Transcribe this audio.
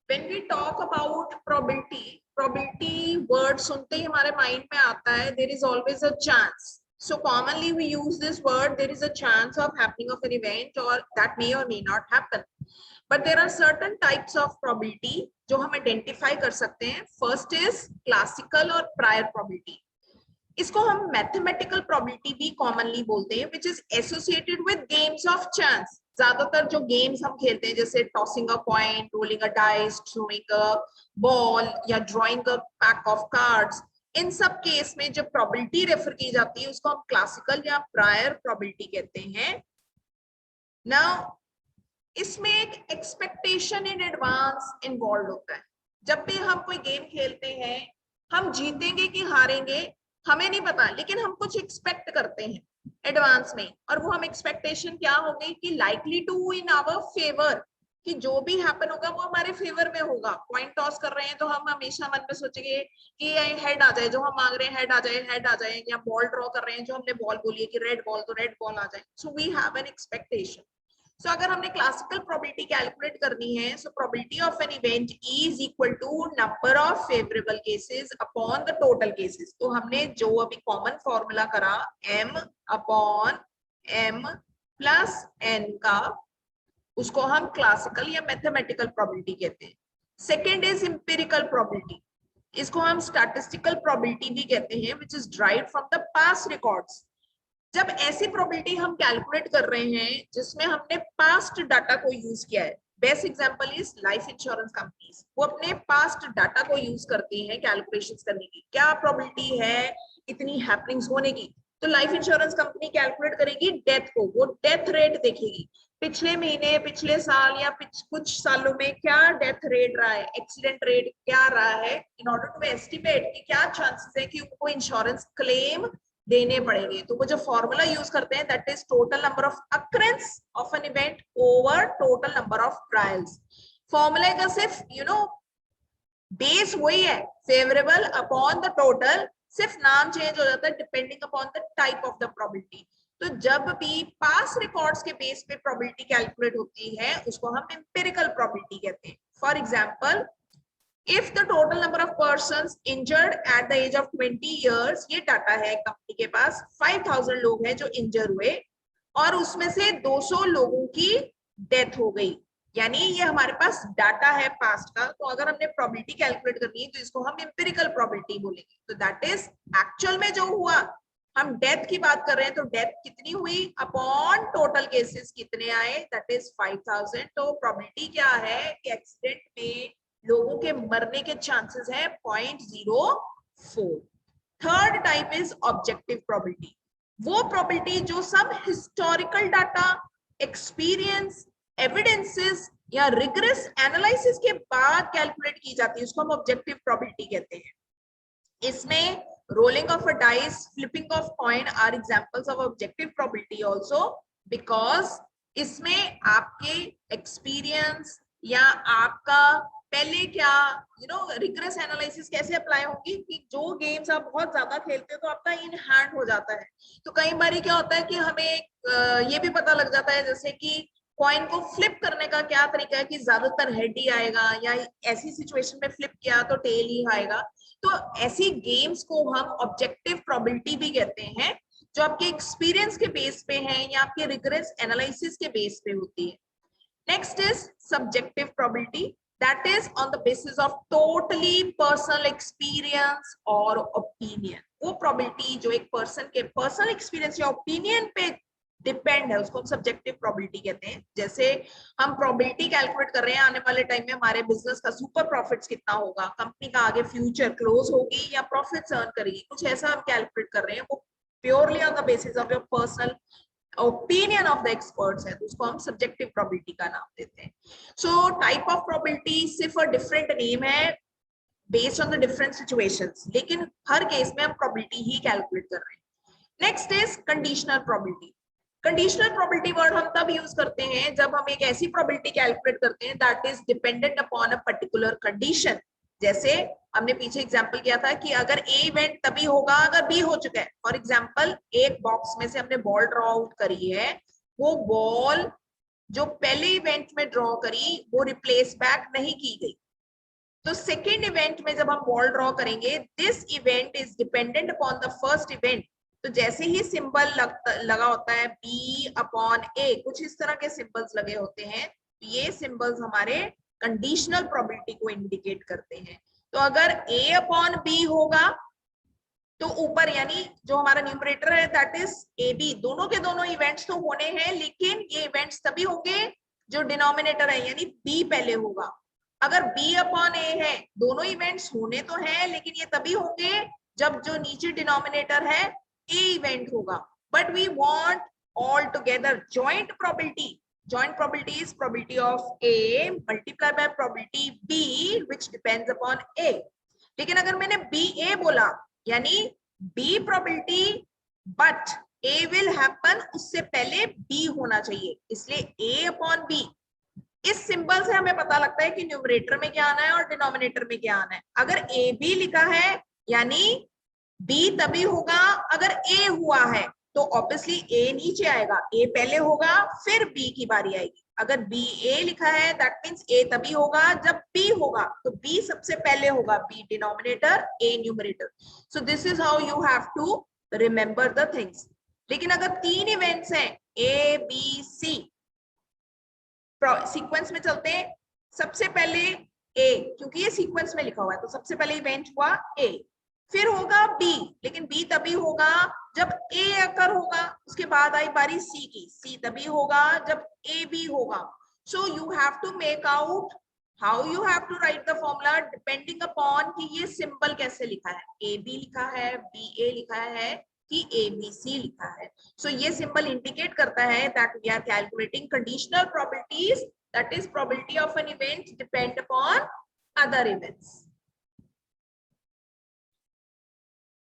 when we talk about probability word सुनते ही हमारे mind में आता है there is always a chance. So commonly we use this word, there is a chance of happening of an event or that may or may not happen. But there are certain types of probability जो हम identify कर सकते हैं. First is classical और prior probability. इसको हम mathematical probability भी commonly बोलते हैं, which is associated with games of chance. ज्यादातर जो गेम्स हम खेलते हैं जैसे tossing a coin, rolling a dice, throwing a ball या drawing a pack of cards, इन सब केस में जो प्रोबेबिलिटी रेफर की जाती है उसको हम क्लासिकल या प्रायर प्रोबेबिलिटी कहते हैं. नाउ इसमें एक एक्सपेक्टेशन इन एडवांस इन्वॉल्व होता है. जब भी हम कोई गेम खेलते हैं, हम जीतेंगे कि हारेंगे हमें नहीं पता, लेकिन हम कुछ एक्सपेक्ट करते हैं एडवांस में, और वो हम एक्सपेक्टेशन क्या होगी कि likely to in our favour, कि जो भी हैपन होगा वो हमारे फेवर में होगा. पॉइंट टॉस कर रहे हैं तो हम हमेशा मन में सोचेंगे कि हेड आ जाए, जो हम मांग रहे हैं हेड आ जाए, हेड आ जाए. या बॉल ड्रॉ कर रहे हैं, जो हमने बॉल बोली है कि रेड बॉल, तो रेड बॉल आ जाए. So we have an expectation. So अगर हमने क्लासिकल प्रोबेबिलिटी कैलकुलेट करनी है, so probability of an event is equal to number of favourable cases upon the total cases. तो हमने जो अभी कॉमन फॉर्मूला करा m upon m plus n का, उसको हम क्लासिकल या मैथमेटिकल प्रोबेबिलिटी कहते हैं. Second is empirical probability. इसको हम स्टैटिस्टिकल प्रोबेबिलिटी भी कहते हैं, which is derived from the past records. जब ऐसी प्रोबेबिलिटी हम कैलकुलेट कर रहे हैं जिसमें हमने पास्ट डाटा को यूज किया है. Best example is life insurance companies. वो अपने पास्ट डाटा को यूज करती हैं कैलकुलेशंस करने की. क्या प्रोबेबिलिटी है इतनी हैपनिंग्स होने की, तो लाइफ इंश्योरेंस कंपनी कैलकुलेट करेगी डेथ को. वो डेथ रेट देखेगी, पिछले महीने, पिछले साल या कुछ सालों में क्या डेथ रेट रहा है, एक्सीडेंट रेट क्या रहा है, इन ऑर्डर टू एस्टिमेट कि क्या चांसेस है कि उनको इंश्योरेंस क्लेम देने पड़ेंगे. तो वो जो फॉर्मूला यूज करते हैं, that is total number of occurrence of an event over total number of trials. Formula का सिर्फ बेस वही है, फेवरेबल अपॉन द टोटल, सिर्फ नाम चेंज हो जाता है depending upon the type of the probability. तो जब भी पास्ट रिकॉर्ड्स के बेस पे प्रोबेबिलिटी कैलकुलेट होती है उसको हम एम्पिरिकल प्रोबेबिलिटी कहते हैं. For example, if the total number of persons injured at the age of 20 years, ये डाटा है कंपनी के पास, 5000 लोग हैं जो इंजर हुए और उसमें से 200 लोगों की डेथ हो गई, यानी ये हमारे पास डाटा है पास्ट का. तो अगर हमने प्रोबेबिलिटी कैलकुलेट करनी है तो इसको हम एम्पिरिकल प्रोबेबिलिटी बोलेंगे. तो दैट इज एक्चुअल में जो हुआ. हम डेथ की बात कर रहे हैं तो डेथ कितनी हुई अपॉन टोटल केसेस कितने आए, दैट इज 5000. तो प्रोबेबिलिटी क्या है कि एक्सीडेंट में लोगों के मरने के चांसेस है 0.04. Third type is objective probability. वो प्रोबेबिलिटी जो सब हिस्टोरिकल डाटा, एक्सपीरियंस, एविडेंसेस या रिगरस एनालिसिस के बाद कैलकुलेट की जाती है, उसको हम ऑब्जेक्टिव प्रोबेबिलिटी कहते हैं. इसमें rolling of a dice, flipping of coin are examples of objective probability also, because इसमें आपके एक्सपीरियंस या आपका पहले क्या रिग्रेस एनालिसिस कैसे अप्लाई होगी कि जो गेम्स आप बहुत ज्यादा खेलते हो तो आपका इन हैंड हो जाता है. तो कई बार क्या होता है कि हमें ये भी पता लग जाता है जैसे कि कॉइन को फ्लिप करने का क्या तरीका है कि ज्यादातर हेड ही आएगा, या ऐसी सिचुएशन में फ्लिप किया तो टेल ही आएगा. तो ऐसी गेम्स को हम ऑब्जेक्टिव प्रोबेबिलिटी भी कहते हैं, जो आपके एक्सपीरियंस के बेस पे है या आपके रिग्रेस एनालिसिस के बेस पे होती है. Next is subjective probability. That is on the basis of totally personal experience or opinion. वो probability जो एक person के personal experience या opinion पे depend है उसको हम subjective probability कहते हैं. जैसे हम probability calculate कर रहे हैं आने वाले टाइम में हमारे business का super profits कितना होगा, कंपनी का आगे future close होगी या profits earn करेगी, कुछ ऐसा हम calculate कर रहे हैं. वो purely on the basis of your personal opinion of the experts है, तो उसको हम सब्जेक्टिव प्रोबेबिलिटी का नाम देते हैं. सो टाइप ऑफ प्रोबेबिलिटी सिर्फ डिफरेंट नेम है based on the different situations, लेकिन हर केस में हम प्रोबेबिलिटी ही कैलकुलेट कर रहे हैं. Next is conditional probability. Conditional probability word हम तब यूज करते हैं जब हम एक ऐसी प्रोबेबिलिटी कैलकुलेट करते हैं that is dependent upon a particular condition. जैसे हमने पीछे एग्जांपल किया था कि अगर ए इवेंट तभी होगा अगर बी हो चुका है. फॉर एग्जांपल, एक बॉक्स में से हमने बॉल ड्रॉ आउट करी है, वो बॉल जो पहले इवेंट में ड्रॉ करी वो रिप्लेस बैक नहीं की गई, तो सेकेंड इवेंट में जब हम बॉल ड्रॉ करेंगे, this event is dependent upon the first event. तो जैसे ही सिंबल लगा होता है B अपॉन A, कुछ इस तरह के सिंबल्स लगे होते हैं, तो ये सिंबल्स हमारे कंडीशनल प्रोबेबिलिटी को इंडिकेट करते हैं। तो अगर A अपॉन B होगा तो ऊपर यानी जो हमारा न्यूमरेटर है दैट इज AB, दोनों के दोनों इवेंट्स तो होने हैं, लेकिन ये इवेंट्स तभी होंगे जो डिनोमिनेटर है यानी B पहले होगा। अगर B अपॉन A है, दोनों इवेंट्स होने तो हैं लेकिन ये तभी होंगे जब जो नीचे डिनोमिनेटर है A इवेंट होगा। But we want all together joint probability. Joint probability is probability of A multiplied by probability B which depends upon A. लेकिन अगर मैंने BA बोला यानी B probability but A will happen, उससे पहले B होना चाहिए, इसलिए A upon B। इस सिंबल से हमें पता लगता है कि न्यूमरेटर में क्या आना है और डिनोमिनेटर में क्या आना है। अगर AB लिखा है यानी B तभी होगा अगर A हुआ है, तो ऑब्वियसली A नीचे आएगा, A पहले होगा फिर B की बारी आएगी। अगर BA लिखा है दैट मींस A तभी होगा जब B होगा, तो B सबसे पहले होगा, B denominator A numerator. So this is how you have to remember the things. लेकिन अगर तीन इवेंट्स हैं A B C, सीक्वेंस में चलते हैं, सबसे पहले A, क्योंकि ये सीक्वेंस में लिखा हुआ है तो सबसे पहले इवेंट हुआ A, फिर होगा B, लेकिन B तभी होगा जब A अकर होगा, उसके बाद आई बारी C की, C तभी होगा जब A B होगा। So you have to make out how you have to write the formula depending upon कि ये सिंबल कैसे लिखा है, A B लिखा है, B A लिखा है कि ABC लिखा है। सो ये सिंबल इंडिकेट करता है that we are calculating conditional probabilities, that is probability of an event depend upon other events.